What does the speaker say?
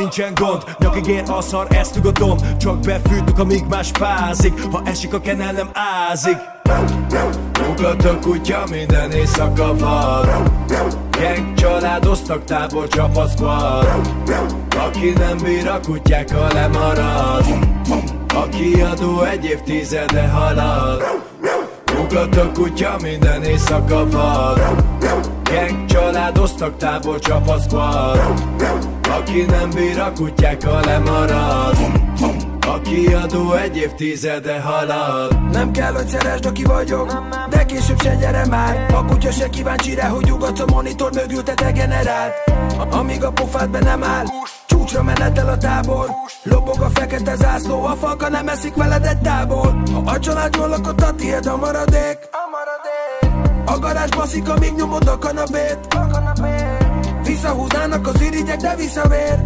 nincsen gond, nyakig ér a szar, ezt tudatom. Csak befűtök, amíg más fázik, ha esik a kenel nem ázik. Ugat a kutya, minden éjszaka vad. Gang családoztak, tábor csapat squad. Aki nem bír a kutyákkal lemarad. A kiadó egy évtizede halad. Ugat a kutya, minden éjszaka vad. Gang családoztak, tábor csapat squad. Aki nem bír a kutyákkal lemarad. A kiadó egy évtizede halad. Nem kell, hogy szeresd, aki vagyok, de később se gyere már. A kutya se kíváncsi rá, hogy ugatsz a monitor mögül, te degenerált. Amíg a pofád be nem áll, csúcsra menetel a tábor. Lobog a fekete zászló, a falka nem eszik veled egy tábor. Ha a család jól lakott, a tiéd a maradék. A garázs baszik, amíg nyomod a kanapét. Visszahúznának az irigyek, de visszavér.